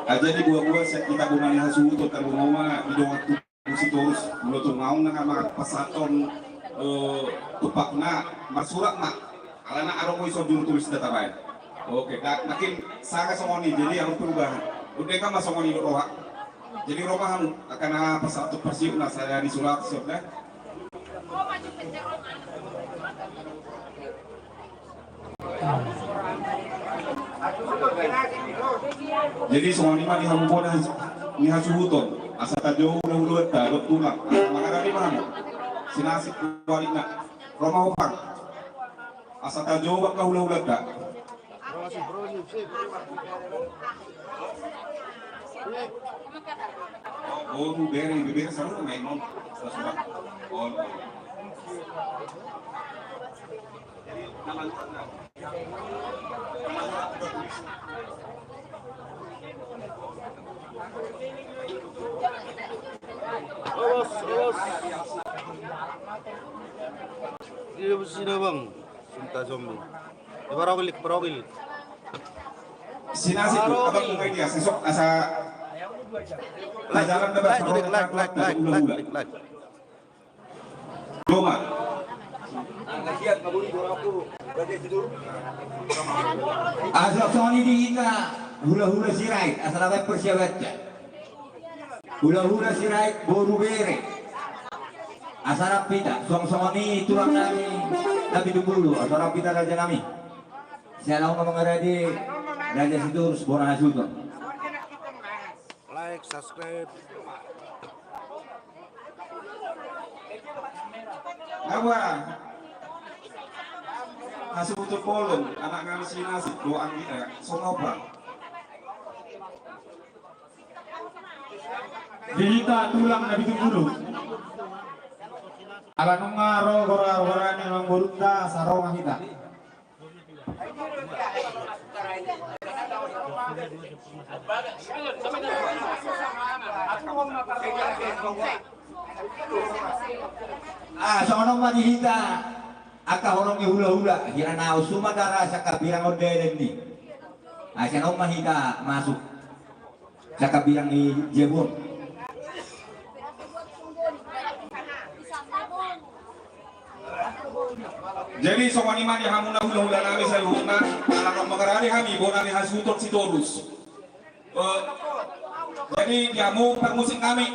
Jadi gua kita bunani hasu to terumoma di waktu terus mulut ngaung na mga pasaton tupak na masurat na alana araw mo iso tulis data bayan. Oke, makin saka songoni jadi harus perubahan. Udah kan masongoni roha. Jadi roha akan pasatu persiu na saya di surat siapnya. Jadi semua lima di hampuan ni hasuhuton asa tajo ulah ta tulak makara di mana sinasik walina roma upang asa tajo baka ulah ta oh beri selalu main non sudah oh jadi nama Awas. Dia bersih bang, cinta zombie. Barogil. Sinasi tu, abang mungkin dia sesok asa. Jalan Like. Doma. Asal Sony di kita hula sirai asal apa persiapannya hula sirai boru bere asal pita Sony tulang dari dulu asal pita raja kami saya langsung mengerti raja situ Bona Hasuton like subscribe Apa? Nasi butuh polong, anak kami si nasi, doang kita, sonopang. Dihita tulang na bitunggulo. Ala nung araw gora ni mang burunda sa raw kita. sa onong manihita aka horong hula hira na sumadara sa kabirang odelen ni sa onong mahita masuk sa kabirang ni Jebon Jadi somani mani hamuna hula nami sa luhuna, anak magarani kami bonani hasutot si Torus. Jadi dia mau permusik kami.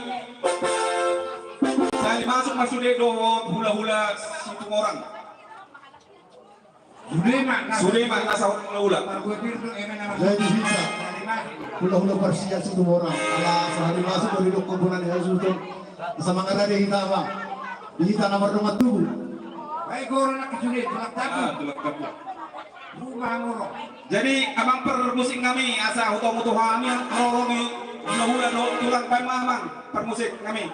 Saya masuk dedo hula situ orang. Sudeman nasa hula. Jadi bisa hula persia situ orang. Ala sehari masuk dari kumpulan Hasuton sama ngarade kita bang. Kita nomor 27. Baik orang nak kesulit, tulak tabu. Rumah ngorok. Jadi abang permusik kami asa utuh kami ngorong hula tulang pemamang permusik kami.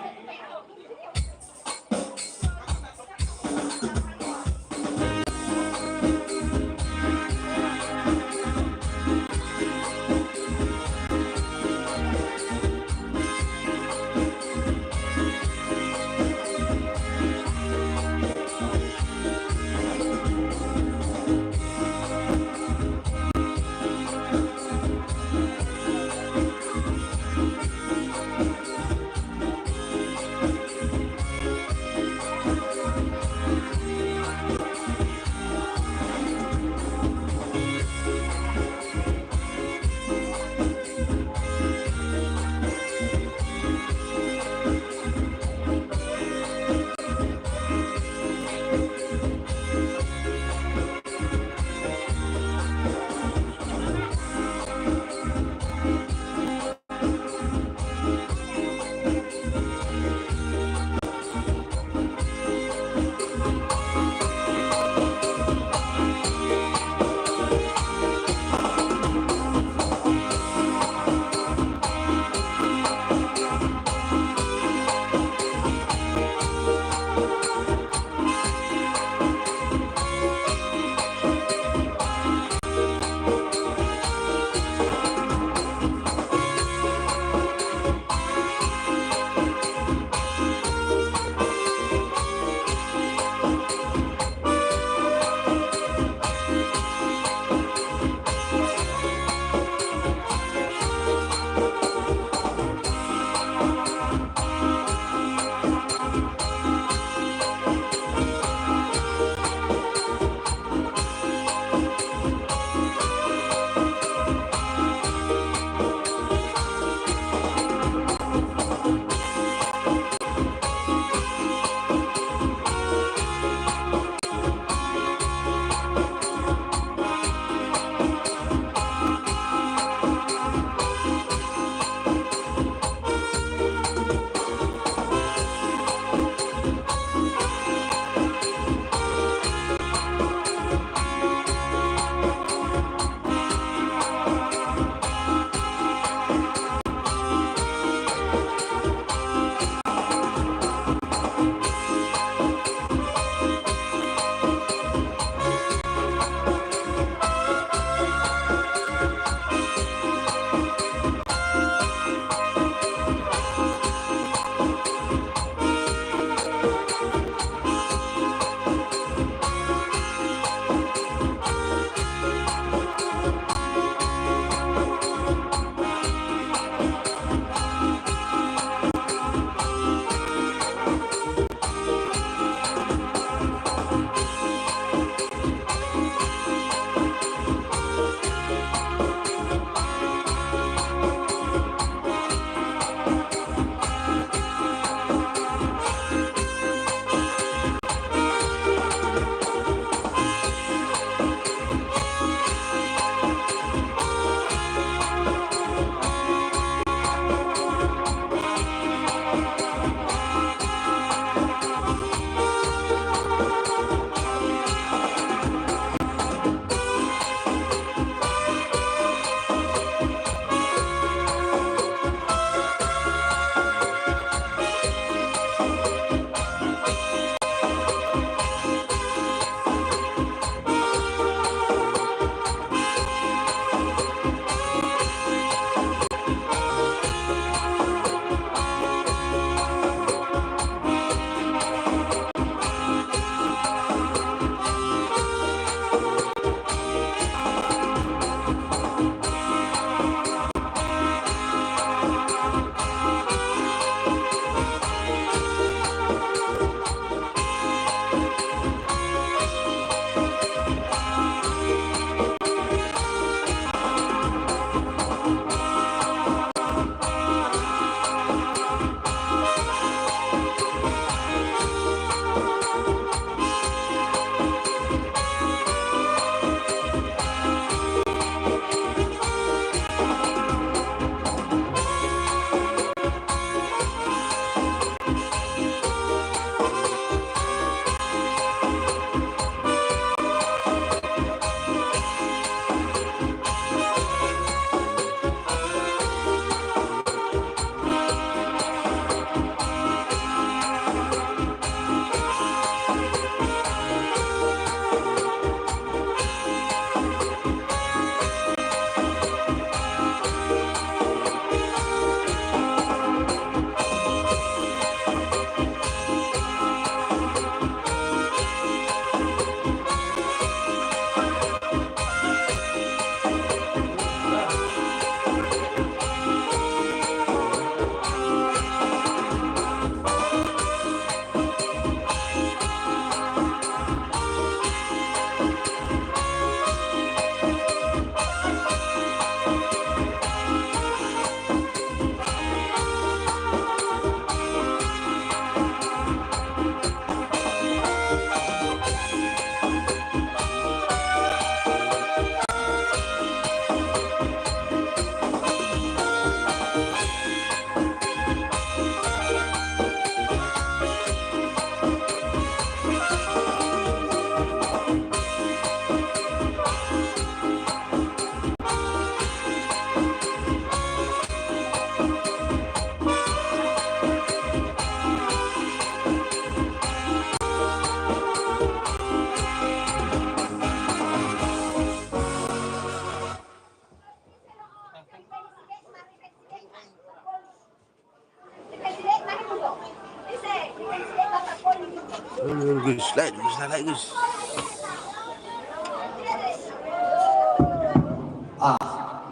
Guys, lain guys.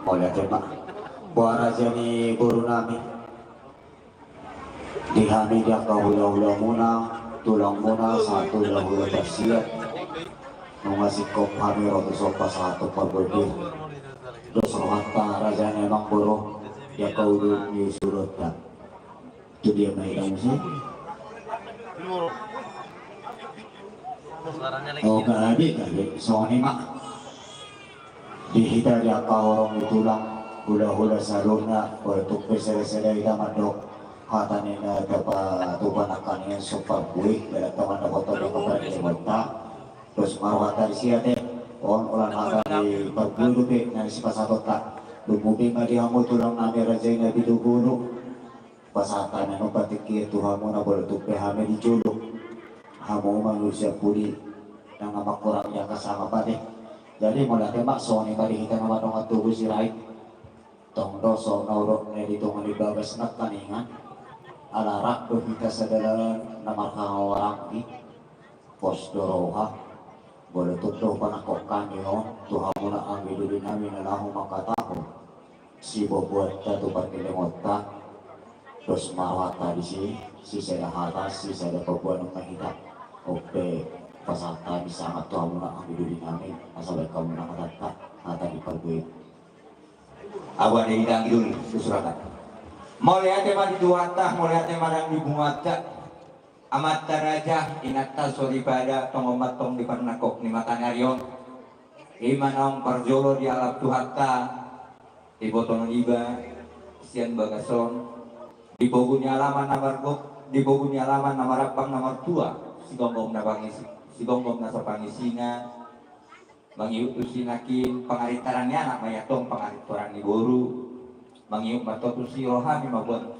Oleh tema buara jani buru nami dihami dia hula-hula muna tulang muna satu hula-hula bersiap mengasih kop kami roti sopa satu pagbedir dos rohata raja emang buru dia kau di surut itu dia main musik oh gak soalnya mak dihita dia kau orang tulang hula-hula salurna untuk bersele-sele ida mandok hatanina dapat tubanakan yang super buik dari teman dapat yang kepada dibota terus marwata siate on ulan hata di berbulu deh dari si pasatu tak lumubing di hamu tulang nami raja yang nabi dugulu pasatan yang batikir tuhamu na boleh tupe hame dijuluk hamu manusia pudi yang nama kurangnya kesama padeh jadi mulai tembak soni kali kita nama dong tubuh si Rai tong doso naurok nedi tong di babas nak kaningan alarak do kita sadala nama orang di pos doroha boleh tutup panakokan yon tuhamuna ambil di nami nalahu makatahu si bobuat tatu parkir mota terus marwata di si saya atas si saya bobuat nang kita oke pasata bisa sangat tuh muna ambil di nami asal kamu nak kata kata di perbuat awan yang hidang dulu susurakan mau lihat tema di duatah mau lihat tema yang di bungaca amat taraja ingat tal sori pada pengomat tong di pernakok ni makan arion imanong parjolo di alap tuhata di botong iba sian bagason di bogunya alaman nomor gok di bogunya alaman nomor rapang nomor tua si gonggong na bangis si gonggong na sa pangisina mangiut usinakin pangaritarannya anak mayatong pangaritaran ni boru mangiut matot si rohani mabuat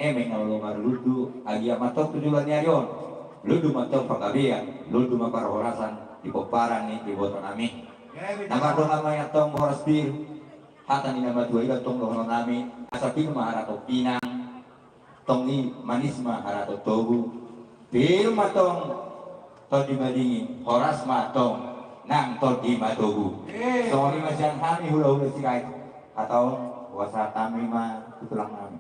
mengalungar ludu agi matot tujuan nyayon ludu matot pagabean ludu maparorasan di poparan ni di boton nami nama dong mayatong horas bir hatan ni nama dua ikan tong dong nami asapin maharato pinang tong ni manis maharato togu bir matong tol di madingin horas matong nang tol di matogu soalnya masih kami hula-hula sirai atau wasa kami mah tulang kami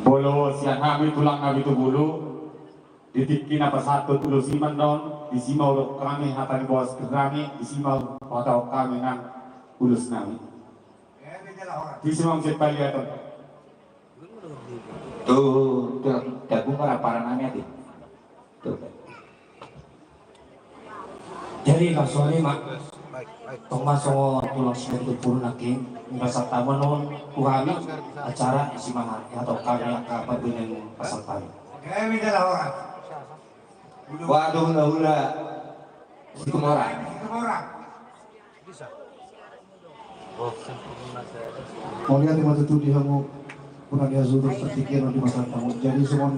bolo siang kami tulang kami itu bulu ditikin apa satu tulo siman don di simau kami hatan bos kami di simau atau kami nang ulus kami di simau cek lihat tuh gabung para nami ati jadi kasuani mak tong masuk tulang sebentuk pun naking merasa taman non kuhami acara isi mahal atau kami apa dengan pasal kami waduh hula-hula itu orang mau lihat di mata tuh dia mau pernah dia suruh pertikiran di masa kamu jadi semua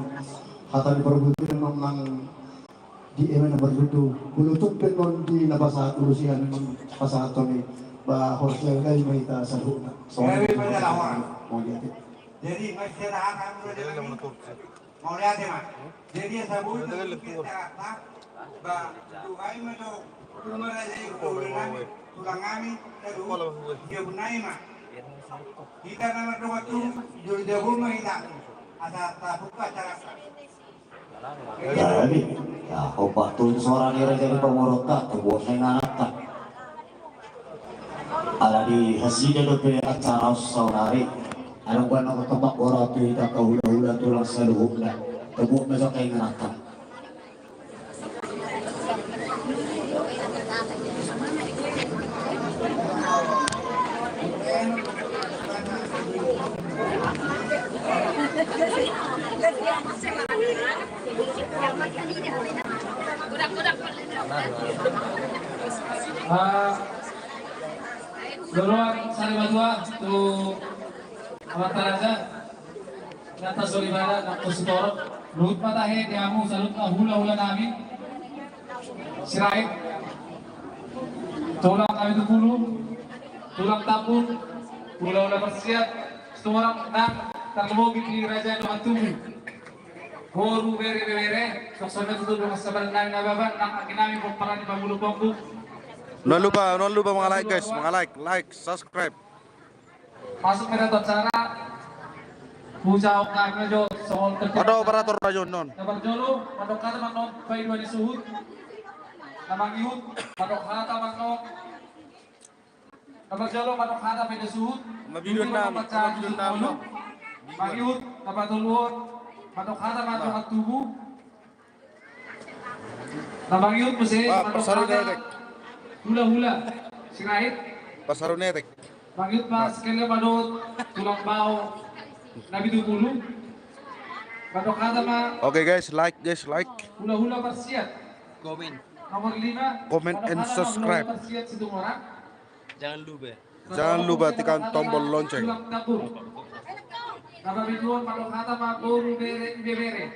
kata di perbuatan memang di emen berdudu bulutuk penon di nabasa urusian memang pasal toni bah horsel lagi kita saruna soalnya mau lihat Jadi masyarakat kamu mau lihat ya mas. Jadi sabun itu kita bah tuai macam rumah aja itu tulang kami terus dia benahi mas. Kita nama dua tu dia rumah kita ada buka cara. jadi ya obat tuh seorang ini jadi pemorota kebuat nengarata ala di hasilnya dope acara saudari alam buat nak tembak orang tu kita kau hula-hula tulang seluruhnya kebuat besok kayak ngerata Duluan sari badua tu awak taraja kata solibara nak kusitorok lut matahe diamu salut hula-hula namin sirait tulang kami tu bulu tulang tabung hula-hula bersiap semua orang nang terlebih di raja doa tubuh Boru bere, sosoknya itu dulu sabar nabi nababan, nang akin namin kung parang di pamulu pambu. Jangan lupa mga like guys, mga like, subscribe. Masuk mereka acara puja okna medyo soal Ada operator na yun nun. Nabar jolo, manok kata manok pay dua di suhud. Namang ihud, manok hata manok. Nabar jolo manok hata pay di suhud. Mabidon namin, mabidon namin. Mang ihud, napatuluhod. Manok hata manok at tubo. Namang ihud po siya, manok pasaro hata. netek. Hula-hula, sirahit. Pasaro netek. Mangyut mas kaya manot, tulang bao, nabi dupulu. Manok hata ma. Okay guys, like. Hula-hula persiat. Nomor 5. Comment and subscribe. Persiat situ orang. Jangan lupa tekan tombol lonceng. Nama biduan manok hata ma boru bere.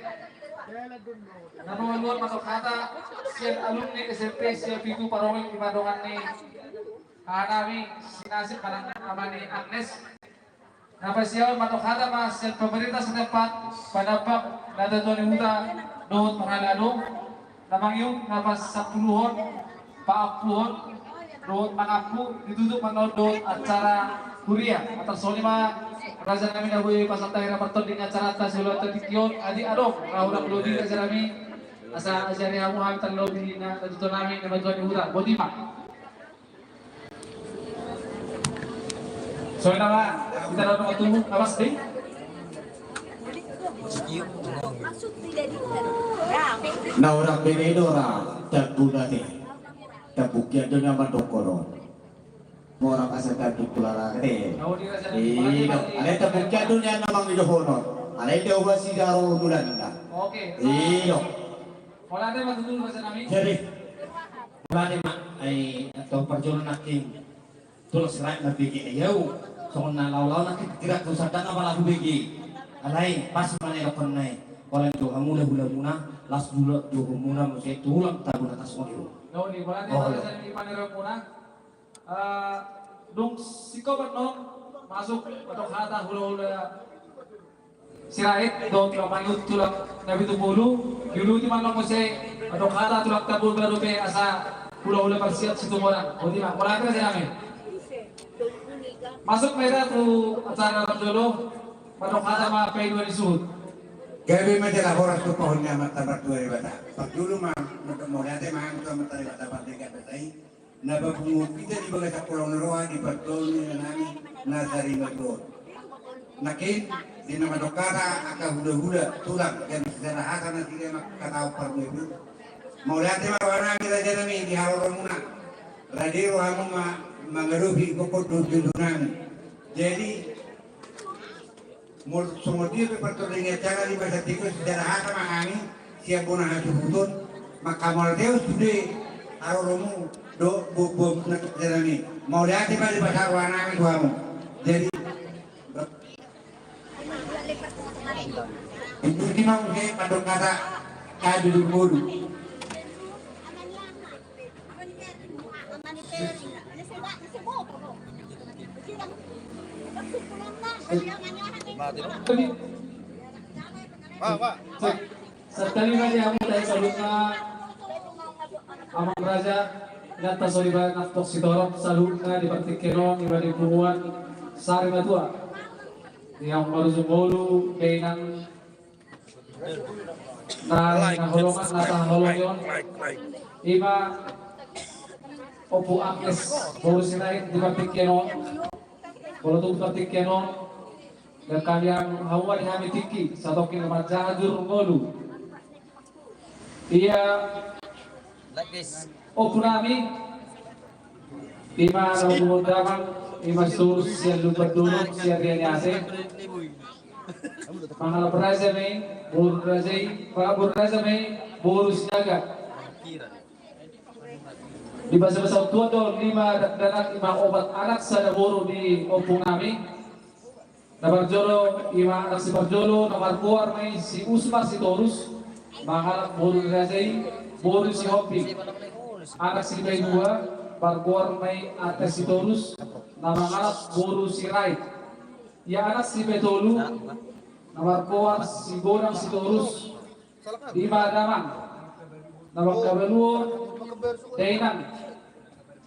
Nama waluan manok hata sian alumni SMP siap itu parongeng di Bandungan nih. Anami sinasib parang amani Agnes. Nama siapa manok hata ma sian pemerintah setempat padapak nada tuan huta dohot pangalano. Namang yung napas 10-hon, paakpuhon, doon mangapu, ditutup menodot acara kuliah atau solima raja kami nabuy pasantay na parton din acara atas ulo tetikyon adi adok rahunak lodi ka jarami asa ajari hamu hamit ang lodi na natuto namin na bantuan ni Huta Bodima. So na nga, kita na makatulong awas din. Na orang benedora terguna nih. Tabuknya dunia mandokoro. Orang asal dari pulara kete. Iya, ada tabuknya dunia namang idohono. Ada itu wasi daro mulanda. Oke. Iya. Wala tayo matutulong sa namin. Jadi, wala mak ay atau perjuangan naking tulos rai nabigi ayaw. So na law nakin tidak kusada na wala bigi. Alay pas mana lokon nay. Wala itu hamula hula muna las dulu muna mesti tulang tabun atas mobil. No, di wala tayo sa namin ipanirap muna. Nung siko ba no masuk atau hata hula-hula sirait do kamayut tulak nabi tupulu yulu di manong mo say atau hata tulak tabul klaro pe asa hula-hula persiat situ orang. O di ba? Wala ka sa namin. Masuk mereka tu acara Rajolo atau hata ma pay dua disud. Gabi mo dila horas ko pohon nga matabat dua bata. Pag dulo ma mo dati maham ko matari bata partiga batay. Nababungupita di bagai sa pulau Naroa di Bartol ni nani nasari magro. Nakin di nama dokara aka huda-huda tulang dan sejarah akan nanti dia makatau parmu itu. Mau lihat ma warna kita jadi di halo muna. Radio hamu ma mangarubi kokot dunang. Jadi semua dia Bartol dengan cara di bahasa tikus sejarah akan mangani siap bunah hasubutun maka mau Deus sudah halo romu do bom nak jerami mau lihat di pasar warna itu kamu jadi itu dimang ke pandok kata kadu dulu Sekali lagi kamu dari salutnya Amang Raja Gata soliba naftok sitorok salutnya di Bakti Kenon ibadi puhuan sari matua yang maruzumolu kainang na holongan nata holongon ima opu Agnes baru sinait di Bakti Kenon kalau tuh Bakti Kenon dan kalian hawa dihami tiki satokin majadur ngolu iya opu nami ima namundaman ima sur siya lupat dulog siya rianyase mga braza may buru razay para braza may buru sinaga di basa-basa tua do 5 danak 5 obat anak sa naburo di opu nami na Barjolo, ima anak si Barjolo, na Marbuar may si Usmar si Torus, mga anak Boro Razay, Boro si Hopi, anak si Baydua, Barbuar may ate si Torus, na mga anak Boro si Rai, ya anak si Betolu, na Marbuar si Borang si Torus, Lima damang. Nawag kabaluo. Dainan.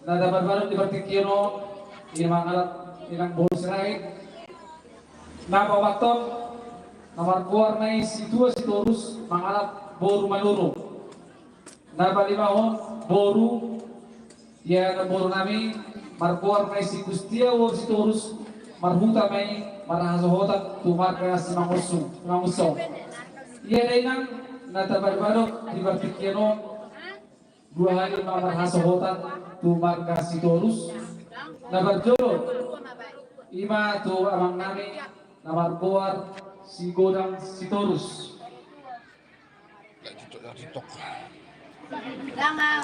Nadapat baru di Bertikino. Lima ngalat. Ilang bolos right. Napawaton. Nomor kuar na si dua si Torus. Mangalap boru manuro. Napalimahon boru. Ya na boru nami. Markuar na si Gustia o si Torus. Marhuta may marahasohotan tumar kaya si Mangusong. Iya dainang natabarbarok di Bertikino 2 hari marahasohotan tumar kaya si Torus. Nabarjolo ima tu amang nami namarkuar si Godang si Torus. Langaw.